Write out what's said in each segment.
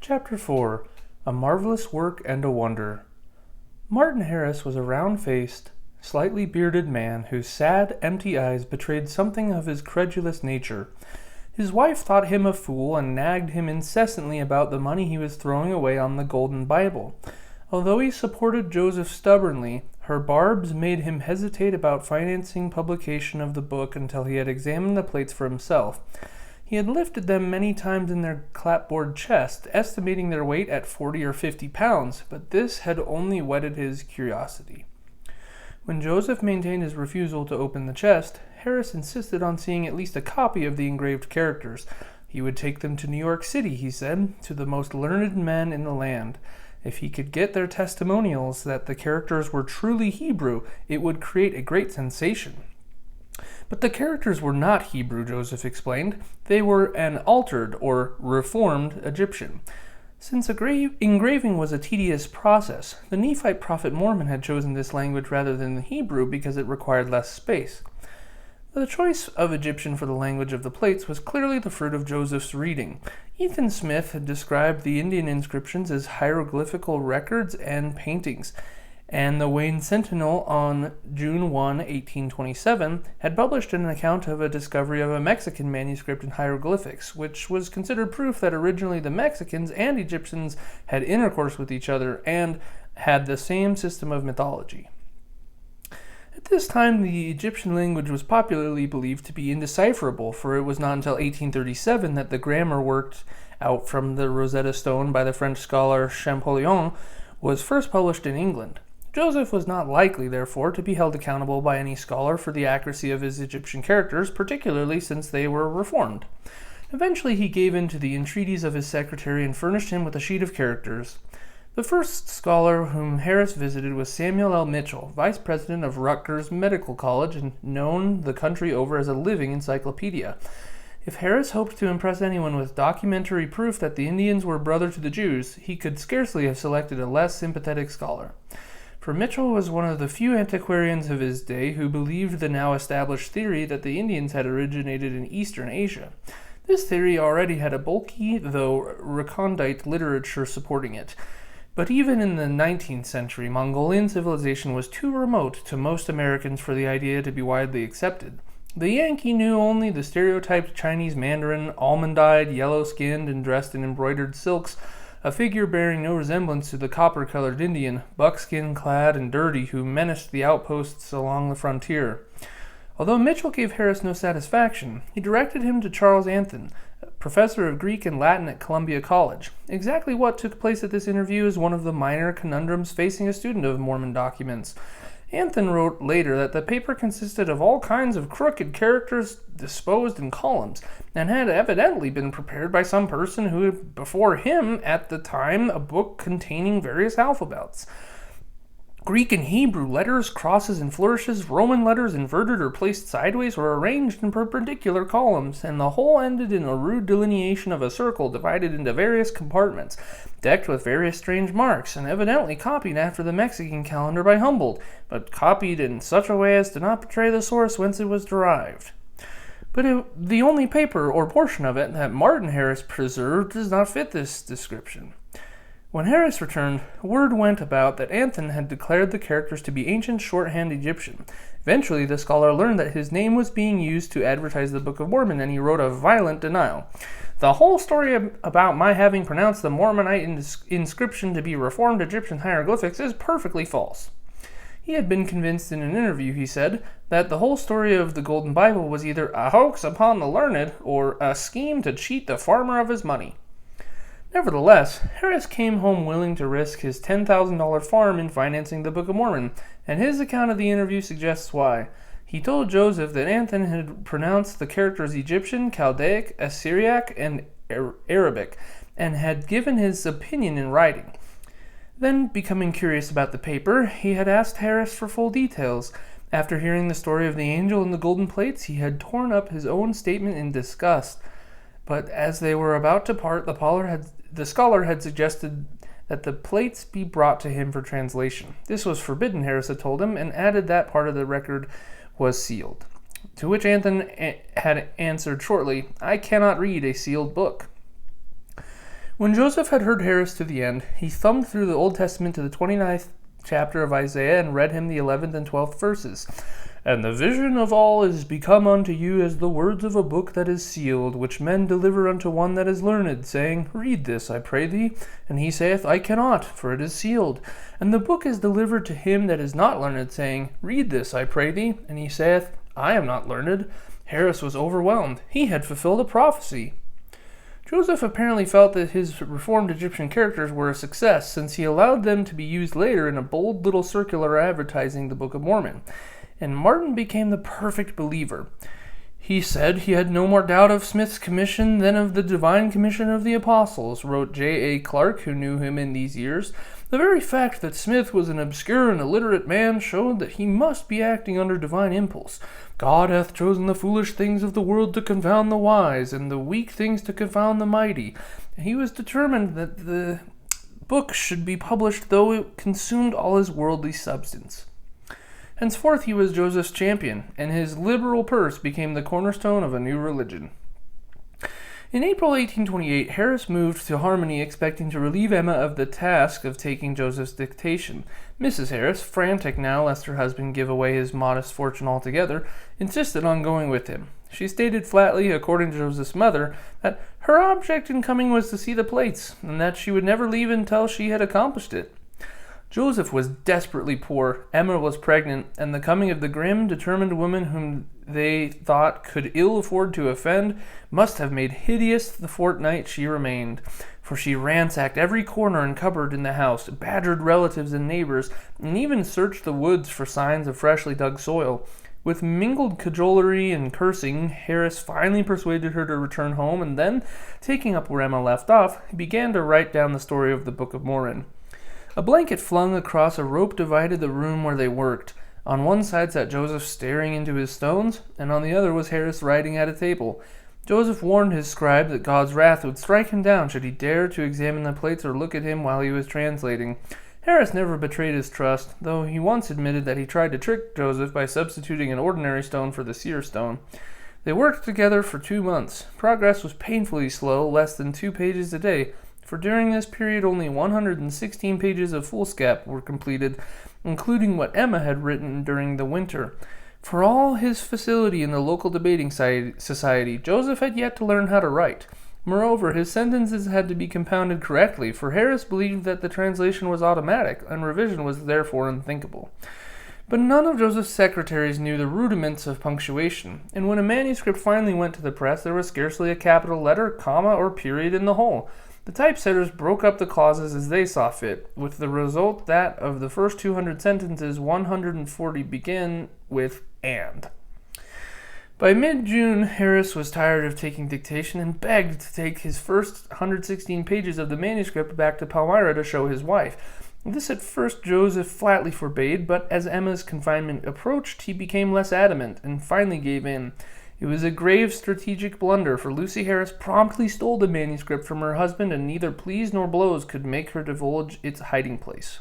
Chapter 4 A Marvelous Work and a Wonder. Martin Harris was a round-faced, slightly bearded man whose sad, empty eyes betrayed something of his credulous nature. His wife thought him a fool and nagged him incessantly about the money he was throwing away on the Golden Bible. Although he supported Joseph stubbornly, her barbs made him hesitate about financing publication of the book until he had examined the plates for himself. He had lifted them many times in their clapboard chest, estimating their weight at 40 or 50 pounds, but this had only whetted his curiosity. When Joseph maintained his refusal to open the chest, Harris insisted on seeing at least a copy of the engraved characters. He would take them to New York City, he said, to the most learned men in the land. If he could get their testimonials that the characters were truly Hebrew, it would create a great sensation. But the characters were not Hebrew, Joseph explained. They were an altered or reformed Egyptian. Since engraving was a tedious process, the Nephite prophet Mormon had chosen this language rather than the Hebrew because it required less space. The choice of Egyptian for the language of the plates was clearly the fruit of Joseph's reading. Ethan Smith had described the Indian inscriptions as hieroglyphical records and paintings, and the Wayne Sentinel on June 1, 1827, had published an account of a discovery of a Mexican manuscript in hieroglyphics, which was considered proof that originally the Mexicans and Egyptians had intercourse with each other and had the same system of mythology. At this time, the Egyptian language was popularly believed to be indecipherable, for it was not until 1837 that the grammar worked out from the Rosetta Stone by the French scholar Champollion was first published in England. Joseph was not likely, therefore, to be held accountable by any scholar for the accuracy of his Egyptian characters, particularly since they were reformed. Eventually, he gave in to the entreaties of his secretary and furnished him with a sheet of characters. The first scholar whom Harris visited was Samuel L. Mitchell, vice president of Rutgers Medical College and known the country over as a living encyclopedia. If Harris hoped to impress anyone with documentary proof that the Indians were brother to the Jews, he could scarcely have selected a less sympathetic scholar. For Mitchell was one of the few antiquarians of his day who believed the now established theory that the Indians had originated in Eastern Asia. This theory already had a bulky, though recondite, literature supporting it. But even in the 19th century, Mongolian civilization was too remote to most Americans for the idea to be widely accepted. The Yankee knew only the stereotyped Chinese mandarin, almond-eyed, yellow-skinned, and dressed in embroidered silks, a figure bearing no resemblance to the copper-colored Indian, buckskin-clad and dirty, who menaced the outposts along the frontier. Although Mitchell gave Harris no satisfaction, he directed him to Charles Anthon, professor of Greek and Latin at Columbia College. Exactly what took place at this interview is one of the minor conundrums facing a student of Mormon documents. Anthon wrote later that the paper consisted of all kinds of crooked characters disposed in columns, and had evidently been prepared by some person who had before him, at the time, a book containing various alphabets. Greek and Hebrew letters, crosses and flourishes, Roman letters inverted or placed sideways were arranged in perpendicular columns, and the whole ended in a rude delineation of a circle divided into various compartments, decked with various strange marks, and evidently copied after the Mexican calendar by Humboldt, but copied in such a way as to not betray the source whence it was derived. But the only paper or portion of it that Martin Harris preserved does not fit this description. When Harris returned, word went about that Anthon had declared the characters to be ancient shorthand Egyptian. Eventually, the scholar learned that his name was being used to advertise the Book of Mormon, and he wrote a violent denial. The whole story about my having pronounced the Mormonite inscription to be Reformed Egyptian hieroglyphics is perfectly false. He had been convinced in an interview, he said, that the whole story of the Golden Bible was either a hoax upon the learned or a scheme to cheat the farmer of his money. Nevertheless, Harris came home willing to risk his $10,000 farm in financing the Book of Mormon, and his account of the interview suggests why. He told Joseph that Anthon had pronounced the characters Egyptian, Chaldaic, Assyriac, and Arabic, and had given his opinion in writing. Then, becoming curious about the paper, he had asked Harris for full details. After hearing the story of the angel and the golden plates, he had torn up his own statement in disgust. But as they were about to part, the scholar had suggested that the plates be brought to him for translation. This was forbidden, Harris had told him, and added that part of the record was sealed. To which Anthon had answered shortly, "I cannot read a sealed book." When Joseph had heard Harris to the end, he thumbed through the Old Testament to the 29th chapter of Isaiah and read him the 11th and 12th verses. And the vision of all is become unto you as the words of a book that is sealed, which men deliver unto one that is learned, saying, Read this, I pray thee. And he saith, I cannot, for it is sealed. And the book is delivered to him that is not learned, saying, Read this, I pray thee. And he saith, I am not learned. Harris was overwhelmed. He had fulfilled a prophecy. Joseph apparently felt that his reformed Egyptian characters were a success, since he allowed them to be used later in a bold little circular advertising the Book of Mormon. And Martin became the perfect believer. He said he had no more doubt of Smith's commission than of the divine commission of the apostles, wrote J.A. Clark, who knew him in these years. The very fact that Smith was an obscure and illiterate man showed that he must be acting under divine impulse. God hath chosen the foolish things of the world to confound the wise, and the weak things to confound the mighty. He was determined that the book should be published, though it consumed all his worldly substance. Henceforth he was Joseph's champion, and his liberal purse became the cornerstone of a new religion. In April 1828, Harris moved to Harmony, expecting to relieve Emma of the task of taking Joseph's dictation. Mrs. Harris, frantic now lest her husband give away his modest fortune altogether, insisted on going with him. She stated flatly, according to Joseph's mother, that her object in coming was to see the plates, and that she would never leave until she had accomplished it. Joseph was desperately poor, Emma was pregnant, and the coming of the grim, determined woman whom they thought could ill afford to offend must have made hideous the fortnight she remained, for she ransacked every corner and cupboard in the house, badgered relatives and neighbors, and even searched the woods for signs of freshly dug soil. With mingled cajolery and cursing, Harris finally persuaded her to return home, and then, taking up where Emma left off, he began to write down the story of the Book of Mormon. A blanket flung across a rope divided the room where they worked. On one side sat Joseph staring into his stones, and on the other was Harris writing at a table. Joseph warned his scribe that God's wrath would strike him down should he dare to examine the plates or look at him while he was translating. Harris never betrayed his trust, though he once admitted that he tried to trick Joseph by substituting an ordinary stone for the seer stone. They worked together for 2 months. Progress was painfully slow, less than 2 pages a day, for during this period only 116 pages of foolscap were completed, including what Emma had written during the winter. For all his facility in the local debating society, Joseph had yet to learn how to write. Moreover, his sentences had to be compounded correctly, for Harris believed that the translation was automatic, and revision was therefore unthinkable. But none of Joseph's secretaries knew the rudiments of punctuation, and when a manuscript finally went to the press, there was scarcely a capital letter, comma, or period in the whole. The typesetters broke up the clauses as they saw fit, with the result that of the first 200 sentences, 140 begin with "and." By mid-June, Harris was tired of taking dictation and begged to take his first 116 pages of the manuscript back to Palmyra to show his wife. This at first Joseph flatly forbade, but as Emma's confinement approached, he became less adamant and finally gave in. It was a grave strategic blunder, for Lucy Harris promptly stole the manuscript from her husband, and neither pleas nor blows could make her divulge its hiding place.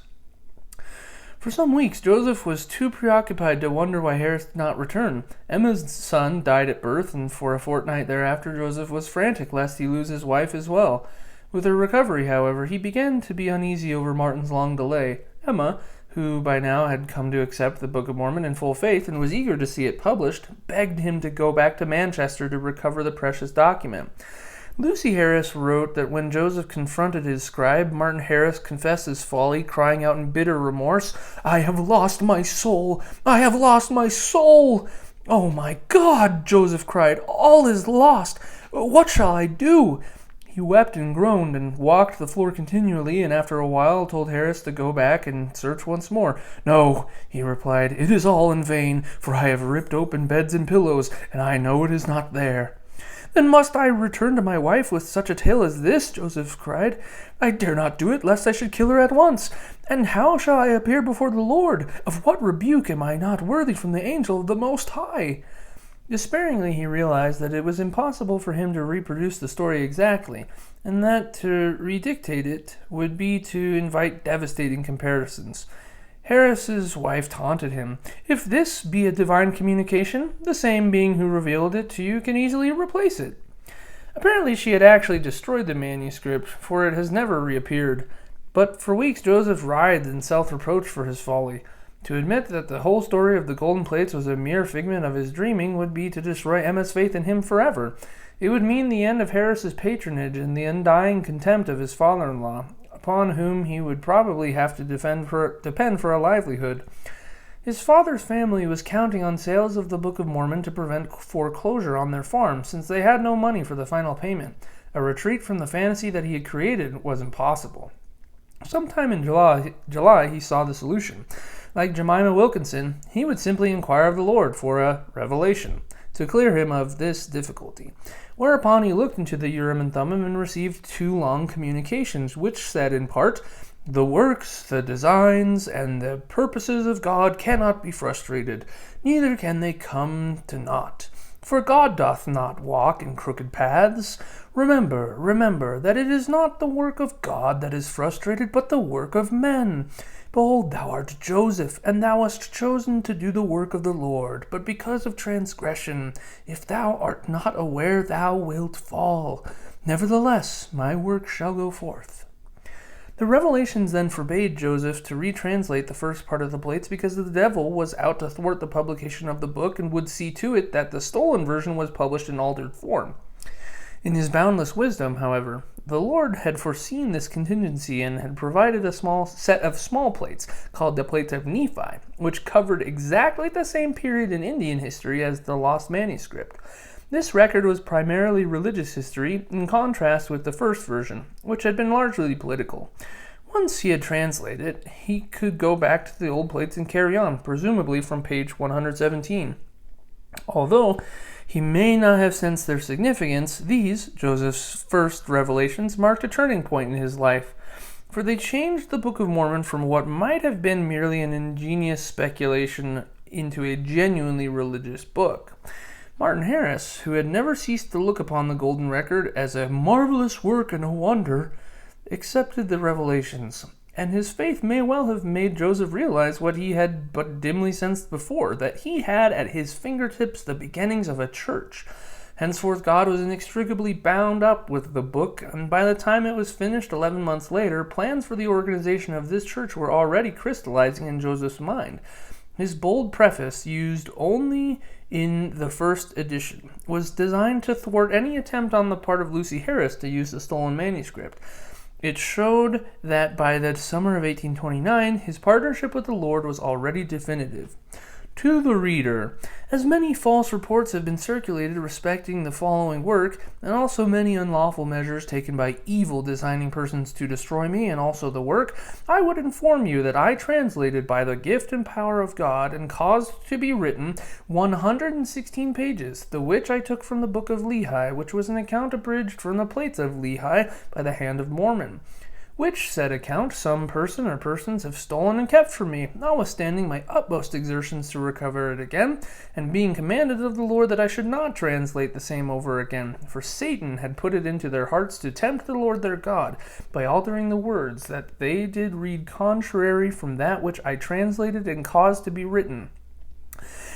For some weeks, Joseph was too preoccupied to wonder why Harris did not return. Emma's son died at birth, and for a fortnight thereafter Joseph was frantic lest he lose his wife as well. With her recovery, however, he began to be uneasy over Martin's long delay. Emma, who by now had come to accept the Book of Mormon in full faith and was eager to see it published, begged him to go back to Manchester to recover the precious document. Lucy Harris wrote that when Joseph confronted his scribe, Martin Harris confessed his folly, crying out in bitter remorse, "I have lost my soul! I have lost my soul!" "Oh my God!" Joseph cried. "All is lost! What shall I do?" He wept and groaned and walked the floor continually, and after a while told Harris to go back and search once more. "No," he replied, "it is all in vain, for I have ripped open beds and pillows, and I know it is not there." "Then must I return to my wife with such a tale as this?" Joseph cried. "I dare not do it, lest I should kill her at once. And how shall I appear before the Lord? Of what rebuke am I not worthy from the angel of the Most High?" Despairingly, he realized that it was impossible for him to reproduce the story exactly, and that to redictate it would be to invite devastating comparisons. Harris's wife taunted him. "If this be a divine communication, the same being who revealed it to you can easily replace it." Apparently she had actually destroyed the manuscript, for it has never reappeared. But for weeks Joseph writhed in self-reproach for his folly. To admit that the whole story of the golden plates was a mere figment of his dreaming would be to destroy Emma's faith in him forever. It would mean the end of Harris's patronage and the undying contempt of his father-in-law, upon whom he would probably have to depend for a livelihood. His father's family was counting on sales of the Book of Mormon to prevent foreclosure on their farm, since they had no money for the final payment. A retreat from the fantasy that he had created was impossible. Sometime in July, he saw the solution. Like Jemima Wilkinson, he would simply inquire of the Lord for a revelation to clear him of this difficulty. Whereupon he looked into the Urim and Thummim and received 2 long communications, which said in part, "The works, the designs, and the purposes of God cannot be frustrated, neither can they come to naught. For God doth not walk in crooked paths. Remember, that it is not the work of God that is frustrated, but the work of men. Behold, thou art Joseph, and thou wast chosen to do the work of the Lord. But because of transgression, if thou art not aware, thou wilt fall. Nevertheless, my work shall go forth." The revelations then forbade Joseph to retranslate the first part of the plates because the devil was out to thwart the publication of the book and would see to it that the stolen version was published in altered form. In his boundless wisdom, however, the Lord had foreseen this contingency and had provided a small set of small plates called the Plates of Nephi, which covered exactly the same period in Indian history as the lost manuscript. This record was primarily religious history, in contrast with the first version, which had been largely political. Once he had translated it, he could go back to the old plates and carry on, presumably from page 117. Although he may not have sensed their significance, these, Joseph's first revelations, marked a turning point in his life, for they changed the Book of Mormon from what might have been merely an ingenious speculation into a genuinely religious book. Martin Harris, who had never ceased to look upon the Golden Record as a marvelous work and a wonder, accepted the revelations, and his faith may well have made Joseph realize what he had but dimly sensed before, that he had at his fingertips the beginnings of a church. Henceforth God was inextricably bound up with the book, and by the time it was finished 11 months later, plans for the organization of this church were already crystallizing in Joseph's mind. His bold preface, used only in the first edition, was designed to thwart any attempt on the part of Lucy Harris to use the stolen manuscript. It showed that by the summer of 1829, his partnership with the Lord was already definitive. To the reader, as many false reports have been circulated respecting the following work, and also many unlawful measures taken by evil designing persons to destroy me and also the work, I would inform you that I translated by the gift and power of God and caused to be written 116 pages, the which I took from the book of Lehi, which was an account abridged from the plates of Lehi by the hand of Mormon. Which said account some person or persons have stolen and kept from me, notwithstanding my utmost exertions to recover it again, and being commanded of the Lord that I should not translate the same over again, for Satan had put it into their hearts to tempt the Lord their God, by altering the words, that they did read contrary from that which I translated and caused to be written.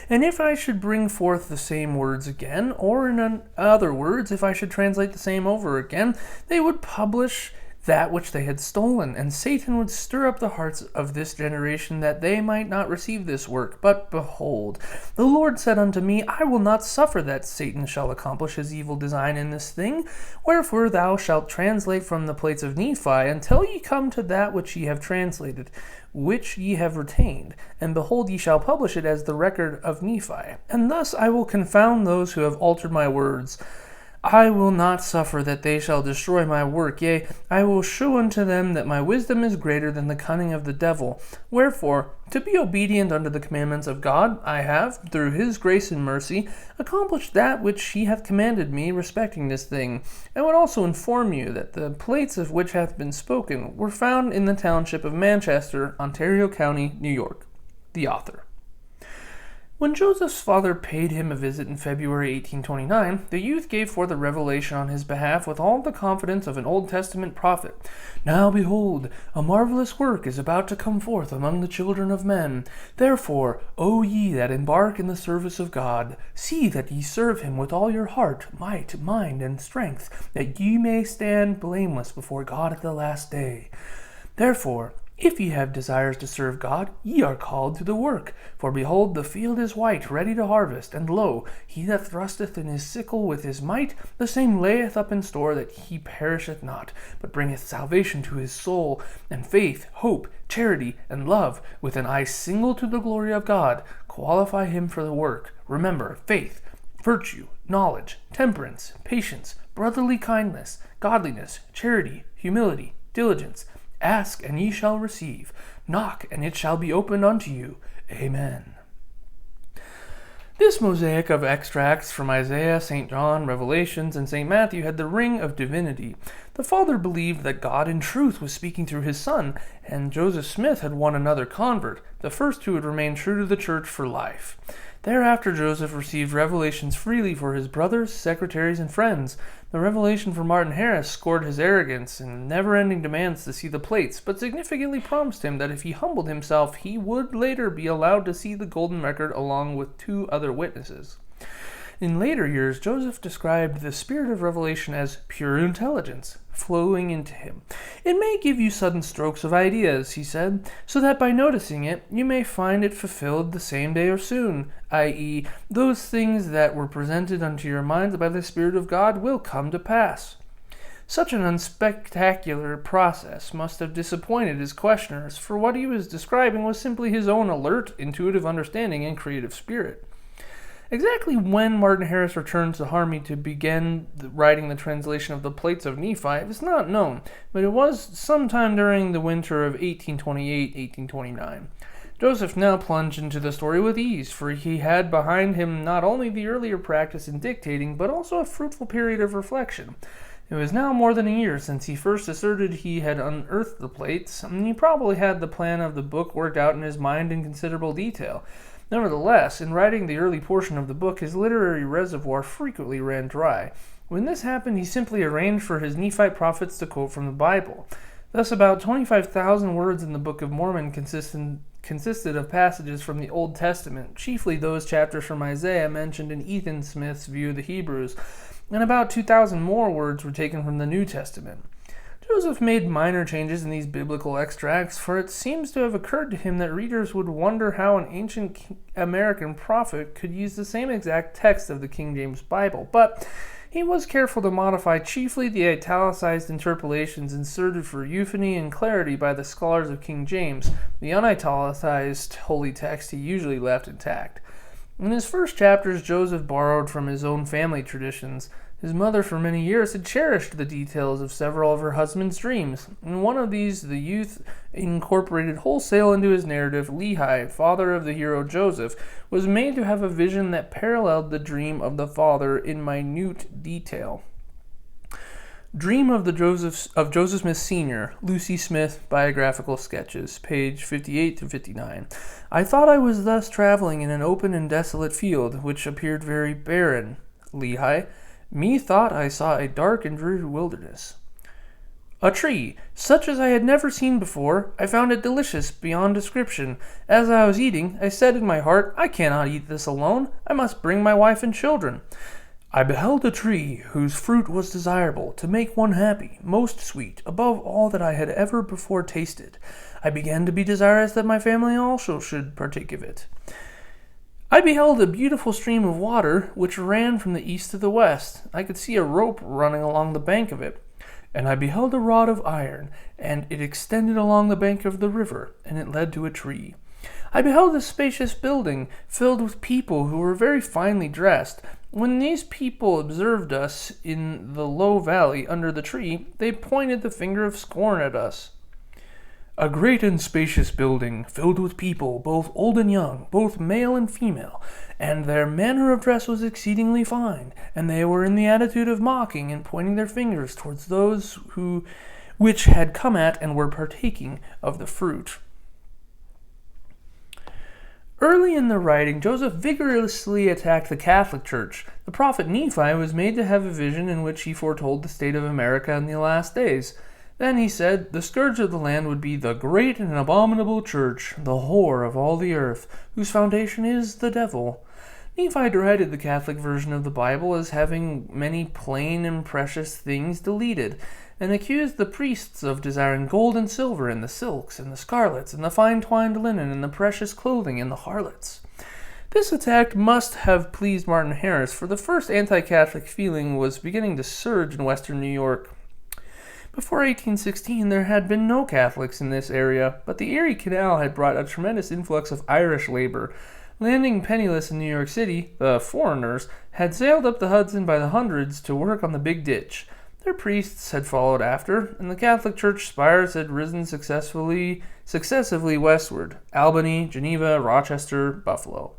And if I should bring forth the same words again, or in other words, if I should translate the same over again, they would publish that which they had stolen, and Satan would stir up the hearts of this generation that they might not receive this work. But behold, the Lord said unto me, I will not suffer that Satan shall accomplish his evil design in this thing. Wherefore thou shalt translate from the plates of Nephi until ye come to that which ye have translated, which ye have retained. And behold, ye shall publish it as the record of Nephi. And thus I will confound those who have altered my words. I will not suffer that they shall destroy my work. Yea, I will shew unto them that my wisdom is greater than the cunning of the devil. Wherefore, to be obedient unto the commandments of God, I have, through his grace and mercy, accomplished that which he hath commanded me respecting this thing. I would also inform you that the plates of which hath been spoken were found in the township of Manchester, Ontario County, New York. The author. When Joseph's father paid him a visit in February 1829, the youth gave forth a revelation on his behalf with all the confidence of an Old Testament prophet. "Now behold, a marvelous work is about to come forth among the children of men. Therefore, O ye that embark in the service of God, see that ye serve him with all your heart, might, mind, and strength, that ye may stand blameless before God at the last day. Therefore, if ye have desires to serve God, ye are called to the work. For behold, the field is white, ready to harvest, and lo, he that thrusteth in his sickle with his might, the same layeth up in store that he perisheth not, but bringeth salvation to his soul. And faith, hope, charity, and love, with an eye single to the glory of God, qualify him for the work. Remember, faith, virtue, knowledge, temperance, patience, brotherly kindness, godliness, charity, humility, diligence. Ask, and ye shall receive. Knock, and it shall be opened unto you. Amen." This mosaic of extracts from Isaiah, St. John, Revelations, and St. Matthew had the ring of divinity. The father believed that God in truth was speaking through his son, and Joseph Smith had won another convert, the first who would remain true to the church for life. Thereafter Joseph received revelations freely for his brothers, secretaries, and friends. The revelation for Martin Harris scored his arrogance and never-ending demands to see the plates, but significantly promised him that if he humbled himself, he would later be allowed to see the golden record along with 2 other witnesses. In later years, Joseph described the spirit of revelation as pure intelligence flowing into him. "It may give you sudden strokes of ideas," he said, "so that by noticing it, you may find it fulfilled the same day or soon, i.e., those things that were presented unto your minds by the Spirit of God will come to pass." Such an unspectacular process must have disappointed his questioners, for what he was describing was simply his own alert, intuitive understanding and creative spirit. Exactly when Martin Harris returned to Harmony to begin writing the translation of the plates of Nephi is not known, but it was sometime during the winter of 1828-1829. Joseph now plunged into the story with ease, for he had behind him not only the earlier practice in dictating, but also a fruitful period of reflection. It was now more than a year since he first asserted he had unearthed the plates, and he probably had the plan of the book worked out in his mind in considerable detail. Nevertheless, in writing the early portion of the book, his literary reservoir frequently ran dry. When this happened, he simply arranged for his Nephite prophets to quote from the Bible. Thus, about 25,000 words in the Book of Mormon consisted of passages from the Old Testament, chiefly those chapters from Isaiah mentioned in Ethan Smith's view of the Hebrews, and about 2,000 more words were taken from the New Testament. Joseph made minor changes in these biblical extracts, for it seems to have occurred to him that readers would wonder how an ancient American prophet could use the same exact text of the King James Bible, but he was careful to modify chiefly the italicized interpolations inserted for euphony and clarity by the scholars of King James. The unitalicized holy text he usually left intact. In his first chapters, Joseph borrowed from his own family traditions. His mother for many years had cherished the details of several of her husband's dreams. In one of these, the youth incorporated wholesale into his narrative. Lehi, father of the hero Joseph, was made to have a vision that paralleled the dream of the father in minute detail. Dream of Joseph Smith Sr., Lucy Smith, Biographical Sketches, page 58 to 59. "I thought I was thus traveling in an open and desolate field, which appeared very barren. Lehi, methought I saw a dark and dreary wilderness. A tree, such as I had never seen before. I found it delicious beyond description. As I was eating, I said in my heart, I cannot eat this alone. I must bring my wife and children. I beheld a tree whose fruit was desirable, to make one happy, most sweet, above all that I had ever before tasted. I began to be desirous that my family also should partake of it. I beheld a beautiful stream of water, which ran from the east to the west. I could see a rope running along the bank of it. And I beheld a rod of iron, and it extended along the bank of the river, and it led to a tree. I beheld a spacious building, filled with people who were very finely dressed. When these people observed us in the low valley under the tree, they pointed the finger of scorn at us. A great and spacious building, filled with people, both old and young, both male and female, and their manner of dress was exceedingly fine, and they were in the attitude of mocking and pointing their fingers towards those which had come at and were partaking of the fruit. Early in the writing, Joseph vigorously attacked the Catholic Church. The prophet Nephi was made to have a vision in which he foretold the state of America in the last days. Then he said, the scourge of the land would be the great and abominable church, the whore of all the earth, whose foundation is the devil. Nephi derided the Catholic version of the Bible as having many plain and precious things deleted, and accused the priests of desiring gold and silver, and the silks, and the scarlets, and the fine twined linen, and the precious clothing, and the harlots. This attack must have pleased Martin Harris, for the first anti-Catholic feeling was beginning to surge in western New York. Before 1816, there had been no Catholics in this area, but the Erie Canal had brought a tremendous influx of Irish labor. Landing penniless in New York City, the foreigners had sailed up the Hudson by the hundreds to work on the Big Ditch. Their priests had followed after, and the Catholic Church spires had risen successively westward: Albany, Geneva, Rochester, Buffalo.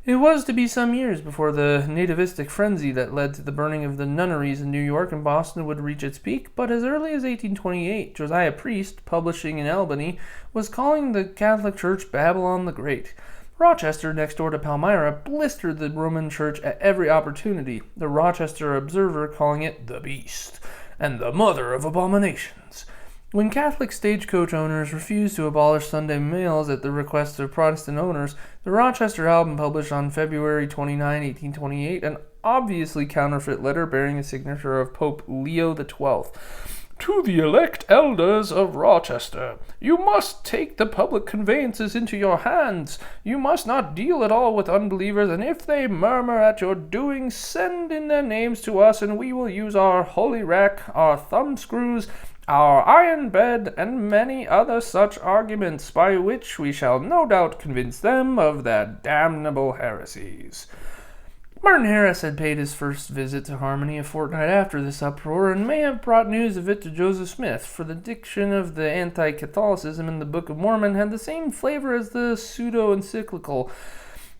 It was to be some years before the nativistic frenzy that led to the burning of the nunneries in New York and Boston would reach its peak, but as early as 1828, Josiah Priest, publishing in Albany, was calling the Catholic Church Babylon the Great. Rochester, next door to Palmyra, blistered the Roman Church at every opportunity, the Rochester Observer calling it the Beast and the Mother of Abominations. When Catholic stagecoach owners refused to abolish Sunday mails at the request of Protestant owners, the Rochester Album published on February 29, 1828, an obviously counterfeit letter bearing the signature of Pope Leo XII. To the elect elders of Rochester, you must take the public conveyances into your hands. You must not deal at all with unbelievers, and if they murmur at your doing, send in their names to us, and we will use our holy rack, our thumbscrews, our iron bed, and many other such arguments, by which we shall no doubt convince them of their damnable heresies. Martin Harris had paid his first visit to Harmony a fortnight after this uproar, and may have brought news of it to Joseph Smith, for the diction of the anti-Catholicism in the Book of Mormon had the same flavor as the pseudo-encyclical.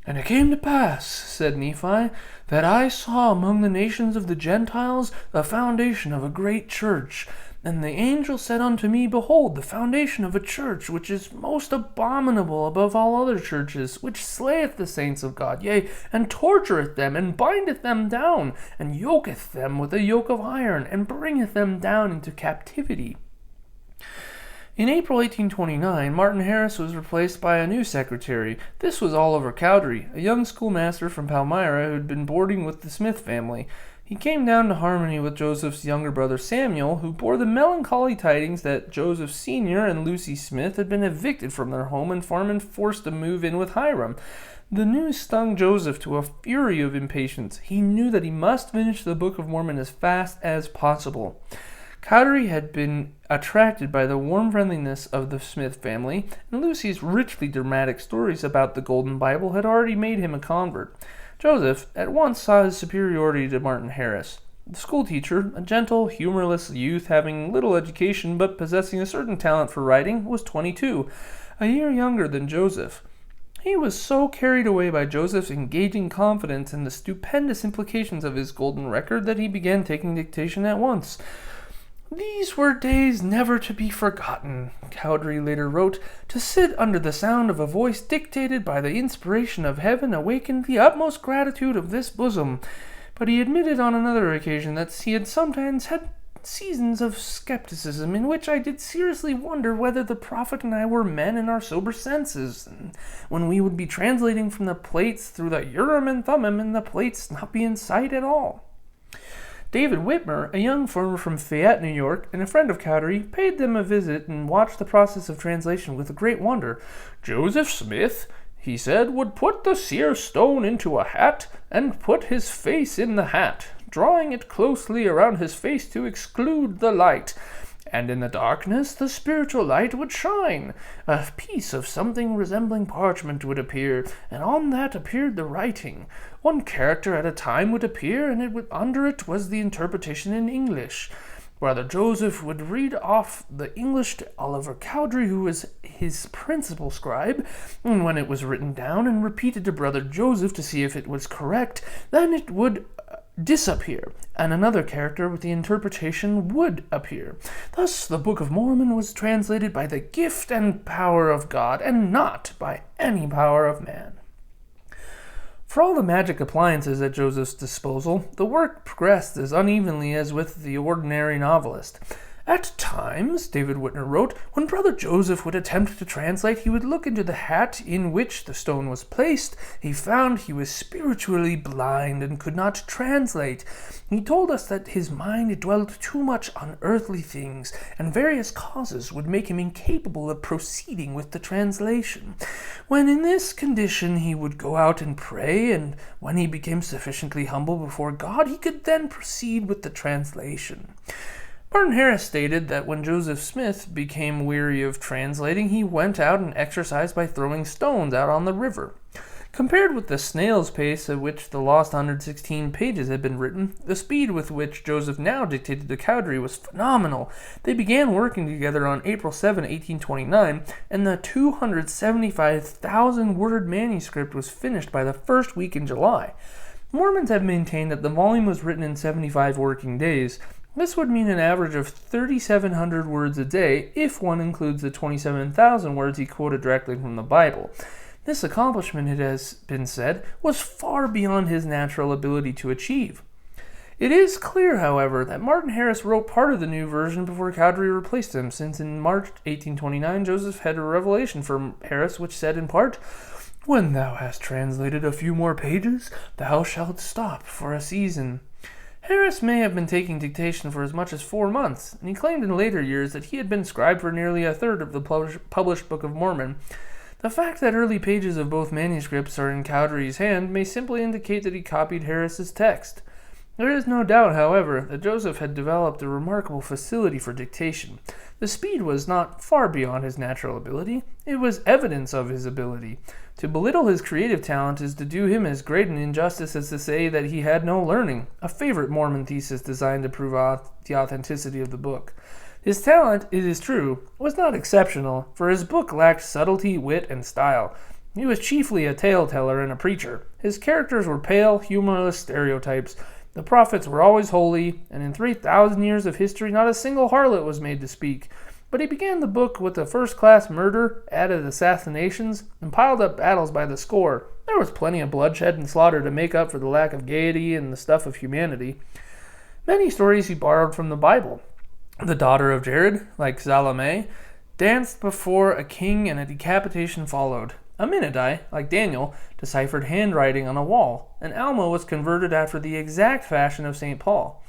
And it came to pass, said Nephi, that I saw among the nations of the Gentiles the foundation of a great church. And the angel said unto me, Behold, the foundation of a church, which is most abominable above all other churches, which slayeth the saints of God, yea, and tortureth them, and bindeth them down, and yoketh them with a yoke of iron, and bringeth them down into captivity. In April 1829, Martin Harris was replaced by a new secretary. This was Oliver Cowdery, a young schoolmaster from Palmyra who had been boarding with the Smith family. He came down to Harmony with Joseph's younger brother Samuel, who bore the melancholy tidings that Joseph Sr. and Lucy Smith had been evicted from their home and farm and forced to move in with Hiram. The news stung Joseph to a fury of impatience. He knew that he must finish the Book of Mormon as fast as possible. Cowdery had been attracted by the warm friendliness of the Smith family, and Lucy's richly dramatic stories about the Golden Bible had already made him a convert. Joseph at once saw his superiority to Martin Harris. The schoolteacher, a gentle, humorless youth having little education but possessing a certain talent for writing, was 22, a year younger than Joseph. He was so carried away by Joseph's engaging confidence and the stupendous implications of his golden record that he began taking dictation at once. These were days never to be forgotten, Cowdery later wrote. To sit under the sound of a voice dictated by the inspiration of heaven awakened the utmost gratitude of this bosom. But he admitted on another occasion that he had sometimes had seasons of skepticism in which I did seriously wonder whether the prophet and I were men in our sober senses, and when we would be translating from the plates through the Urim and Thummim and the plates not be in sight at all. David Whitmer, a young farmer from Fayette, New York, and a friend of Cowdery, paid them a visit and watched the process of translation with great wonder. Joseph Smith, he said, would put the seer stone into a hat and put his face in the hat, drawing it closely around his face to exclude the light. And in the darkness the spiritual light would shine. A piece of something resembling parchment would appear, and on that appeared the writing. One character at a time would appear, and under it was the interpretation in English. Brother Joseph would read off the English to Oliver Cowdery, who was his principal scribe, and when it was written down and repeated to Brother Joseph to see if it was correct, then it would disappear, and another character with the interpretation would appear. Thus, the Book of Mormon was translated by the gift and power of God, and not by any power of man. For all the magic appliances at Joseph's disposal, the work progressed as unevenly as with the ordinary novelist. At times, David Whitner wrote, when Brother Joseph would attempt to translate, he would look into the hat in which the stone was placed. He found he was spiritually blind and could not translate. He told us that his mind dwelt too much on earthly things, and various causes would make him incapable of proceeding with the translation. When in this condition he would go out and pray, and when he became sufficiently humble before God, he could then proceed with the translation. Martin Harris stated that when Joseph Smith became weary of translating, he went out and exercised by throwing stones out on the river. Compared with the snail's pace at which the lost 116 pages had been written, the speed with which Joseph now dictated to Cowdery was phenomenal. They began working together on April 7, 1829, and the 275,000-word manuscript was finished by the first week in July. Mormons have maintained that the volume was written in 75 working days. This would mean an average of 3,700 words a day if one includes the 27,000 words he quoted directly from the Bible. This accomplishment, it has been said, was far beyond his natural ability to achieve. It is clear, however, that Martin Harris wrote part of the new version before Cowdery replaced him, since in March 1829 Joseph had a revelation from Harris which said in part, "When thou hast translated a few more pages, thou shalt stop for a season." Harris may have been taking dictation for as much as 4 months, and he claimed in later years that he had been scribe for nearly a third of the published Book of Mormon. The fact that early pages of both manuscripts are in Cowdery's hand may simply indicate that he copied Harris's text. There is no doubt, however, that Joseph had developed a remarkable facility for dictation. The speed was not far beyond his natural ability. It was evidence of his ability. To belittle his creative talent is to do him as great an injustice as to say that he had no learning, a favorite Mormon thesis designed to prove the authenticity of the book. His talent, it is true, was not exceptional, for his book lacked subtlety, wit, and style. He was chiefly a tale-teller and a preacher. His characters were pale, humorless stereotypes. The prophets were always holy, and in 3,000 years of history not a single harlot was made to speak. But he began the book with a first-class murder, added assassinations, and piled up battles by the score. There was plenty of bloodshed and slaughter to make up for the lack of gaiety and the stuff of humanity. Many stories he borrowed from the Bible. The daughter of Jared, like Salome, danced before a king and a decapitation followed. Aminadai, like Daniel, deciphered handwriting on a wall, and Alma was converted after the exact fashion of St. Paul.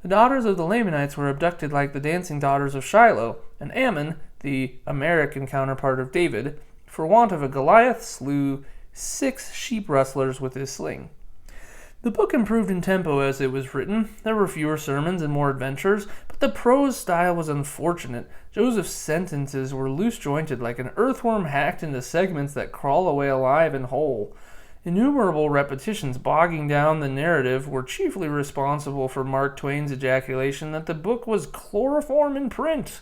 The daughters of the Lamanites were abducted like the dancing daughters of Shiloh, and Ammon, the American counterpart of David, for want of a Goliath, slew 6 sheep rustlers with his sling. The book improved in tempo as it was written. There were fewer sermons and more adventures, but the prose style was unfortunate. Joseph's sentences were loose-jointed like an earthworm hacked into segments that crawl away alive and whole. Innumerable repetitions bogging down the narrative were chiefly responsible for Mark Twain's ejaculation that the book was chloroform in print.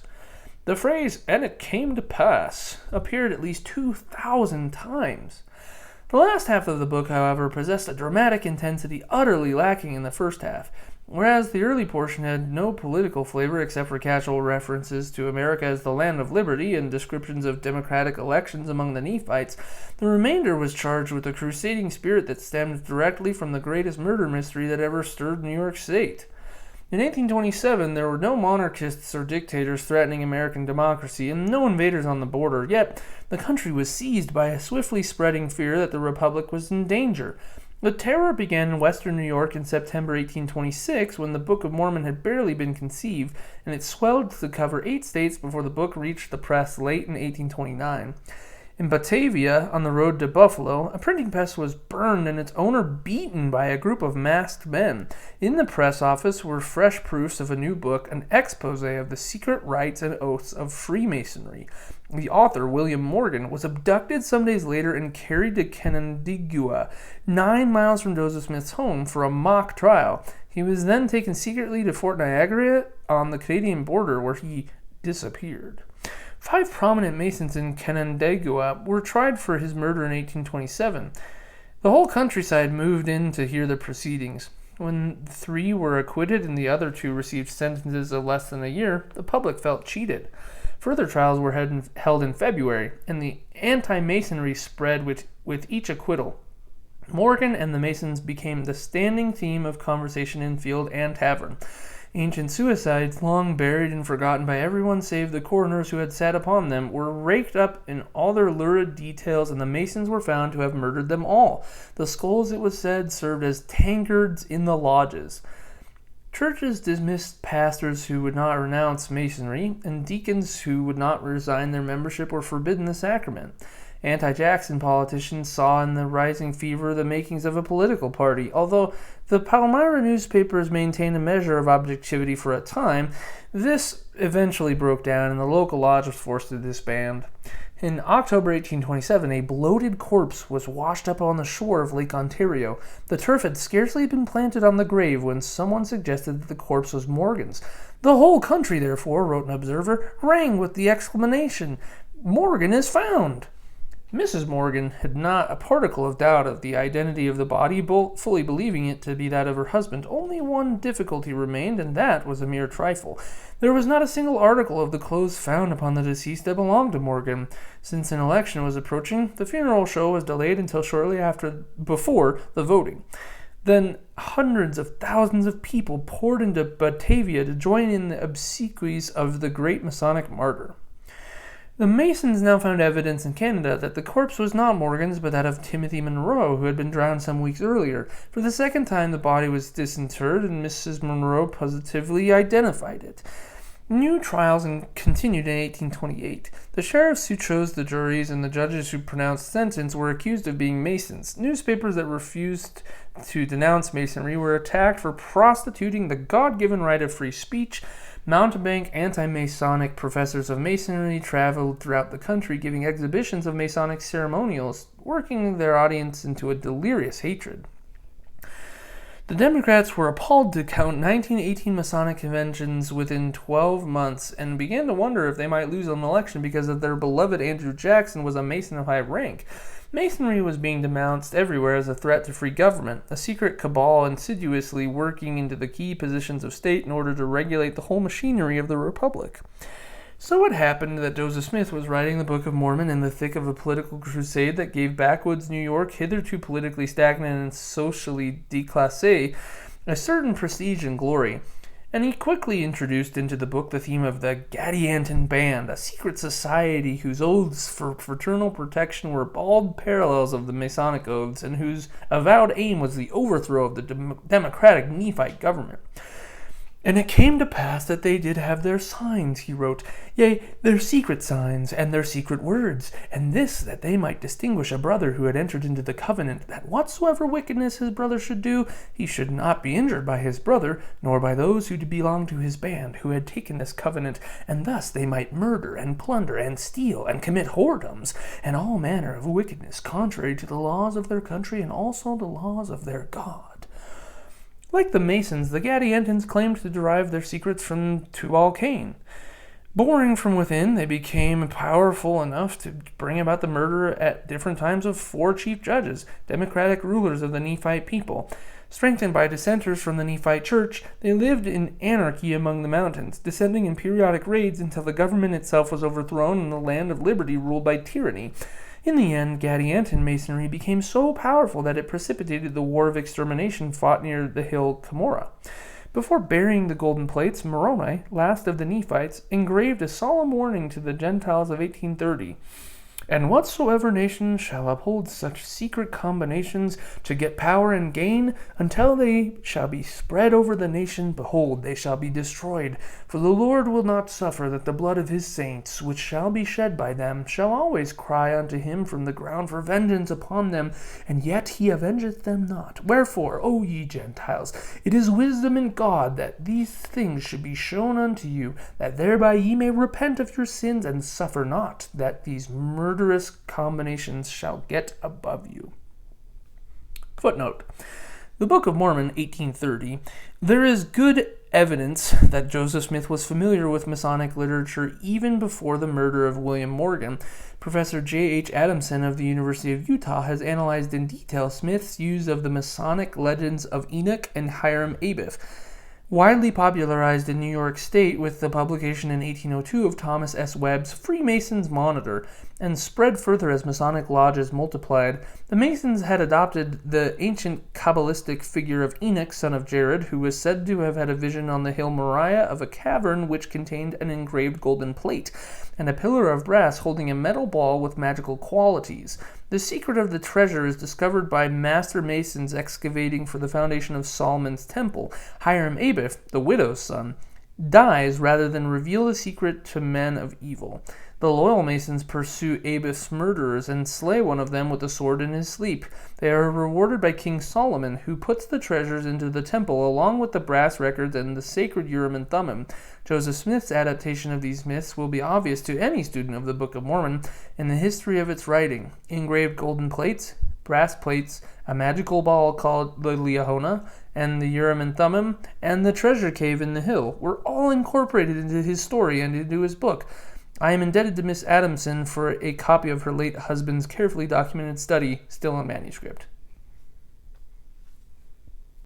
The phrase, "and it came to pass," appeared at least 2,000 times. The last half of the book, however, possessed a dramatic intensity utterly lacking in the first half. Whereas the early portion had no political flavor except for casual references to America as the land of liberty and descriptions of democratic elections among the Nephites, the remainder was charged with a crusading spirit that stemmed directly from the greatest murder mystery that ever stirred New York State. In 1827, there were no monarchists or dictators threatening American democracy and no invaders on the border, yet the country was seized by a swiftly spreading fear that the Republic was in danger. The terror began in western New York in September 1826, when the Book of Mormon had barely been conceived, and it swelled to cover 8 states before the book reached the press late in 1829. In Batavia, on the road to Buffalo, a printing press was burned and its owner beaten by a group of masked men. In the press office were fresh proofs of a new book, an expose of the secret rites and oaths of Freemasonry. The author, William Morgan, was abducted some days later and carried to Canandaigua, 9 miles from Joseph Smith's home, for a mock trial. He was then taken secretly to Fort Niagara on the Canadian border, where he disappeared. 5 prominent Masons in Canandaigua were tried for his murder in 1827. The whole countryside moved in to hear the proceedings. When 3 were acquitted and the other 2 received sentences of less than a year, the public felt cheated. Further trials were held in February, and the anti-masonry spread with each acquittal. Morgan and the Masons became the standing theme of conversation in field and tavern. Ancient suicides, long buried and forgotten by everyone save the coroners who had sat upon them, were raked up in all their lurid details, and the Masons were found to have murdered them all. The skulls, it was said, served as tankards in the lodges. Churches dismissed pastors who would not renounce Masonry, and deacons who would not resign their membership were forbidden the sacrament. Anti-Jackson politicians saw in the rising fever the makings of a political party. Although the Palmyra newspapers maintained a measure of objectivity for a time, this eventually broke down and the local lodge was forced to disband. In October 1827, a bloated corpse was washed up on the shore of Lake Ontario. The turf had scarcely been planted on the grave when someone suggested that the corpse was Morgan's. The whole country, therefore, wrote an observer, rang with the exclamation, "Morgan is found!" Mrs. Morgan had not a particle of doubt of the identity of the body, fully believing it to be that of her husband. Only one difficulty remained, and that was a mere trifle. There was not a single article of the clothes found upon the deceased that belonged to Morgan. Since an election was approaching, the funeral show was delayed until shortly before the voting. Then hundreds of thousands of people poured into Batavia to join in the obsequies of the great Masonic martyr. The Masons now found evidence in Canada that the corpse was not Morgan's, but that of Timothy Monroe, who had been drowned some weeks earlier. For the second time, the body was disinterred, and Mrs. Monroe positively identified it. New trials continued in 1828. The sheriffs who chose the juries and the judges who pronounced sentence were accused of being Masons. Newspapers that refused to denounce Masonry were attacked for prostituting the God-given right of free speech. Mountebank anti-Masonic professors of Masonry traveled throughout the country giving exhibitions of Masonic ceremonials, working their audience into a delirious hatred. The Democrats were appalled to count 1918 Masonic conventions within 12 months and began to wonder if they might lose an election because of their beloved Andrew Jackson was a Mason of high rank. Masonry was being denounced everywhere as a threat to free government, a secret cabal insidiously working into the key positions of state in order to regulate the whole machinery of the republic. So it happened that Joseph Smith was writing the Book of Mormon in the thick of a political crusade that gave backwoods New York, hitherto politically stagnant and socially déclassé, a certain prestige and glory. And he quickly introduced into the book the theme of the Gadianton Band, a secret society whose oaths for fraternal protection were bald parallels of the Masonic oaths, and whose avowed aim was the overthrow of the democratic Nephite government. And it came to pass that they did have their signs, he wrote, yea, their secret signs, and their secret words, and this that they might distinguish a brother who had entered into the covenant, that whatsoever wickedness his brother should do, he should not be injured by his brother, nor by those who belonged to his band, who had taken this covenant, and thus they might murder, and plunder, and steal, and commit whoredoms, and all manner of wickedness, contrary to the laws of their country, and also the laws of their God. Like the Masons, the Gadiantons claimed to derive their secrets from Tubal Cain. Boring from within, they became powerful enough to bring about the murder at different times of 4 chief judges, democratic rulers of the Nephite people. Strengthened by dissenters from the Nephite church, they lived in anarchy among the mountains, descending in periodic raids until the government itself was overthrown and the land of liberty ruled by tyranny. In the end, Gadianton Masonry became so powerful that it precipitated the war of extermination fought near the hill Cumorah. Before burying the golden plates, Moroni, last of the Nephites, engraved a solemn warning to the Gentiles of 1830. And whatsoever nation shall uphold such secret combinations to get power and gain, until they shall be spread over the nation, behold, they shall be destroyed. For the Lord will not suffer that the blood of his saints, which shall be shed by them, shall always cry unto him from the ground for vengeance upon them, and yet he avengeth them not. Wherefore, O ye Gentiles, it is wisdom in God that these things should be shown unto you, that thereby ye may repent of your sins, and suffer not that these murderous combinations shall get above you. Footnote. The Book of Mormon, 1830. There is good evidence that Joseph Smith was familiar with Masonic literature even before the murder of William Morgan. Professor J.H. Adamson of the University of Utah has analyzed in detail Smith's use of the Masonic legends of Enoch and Hiram Abiff, widely popularized in New York State with the publication in 1802 of Thomas S. Webb's Freemason's Monitor, and spread further as Masonic lodges multiplied. The Masons had adopted the ancient Kabbalistic figure of Enoch, son of Jared, who was said to have had a vision on the hill Moriah of a cavern which contained an engraved golden plate, and a pillar of brass holding a metal ball with magical qualities. The secret of the treasure is discovered by master masons excavating for the foundation of Solomon's temple. Hiram Abiff, the widow's son, dies rather than reveal the secret to men of evil. The loyal masons pursue Abiff's murderers and slay one of them with a sword in his sleep. They are rewarded by King Solomon, who puts the treasures into the temple along with the brass records and the sacred Urim and Thummim. Joseph Smith's adaptation of these myths will be obvious to any student of the Book of Mormon in the history of its writing. Engraved golden plates, brass plates, a magical ball called the Liahona, and the Urim and Thummim, and the treasure cave in the hill were all incorporated into his story and into his book. I am indebted to Miss Adamson for a copy of her late husband's carefully documented study, still in manuscript.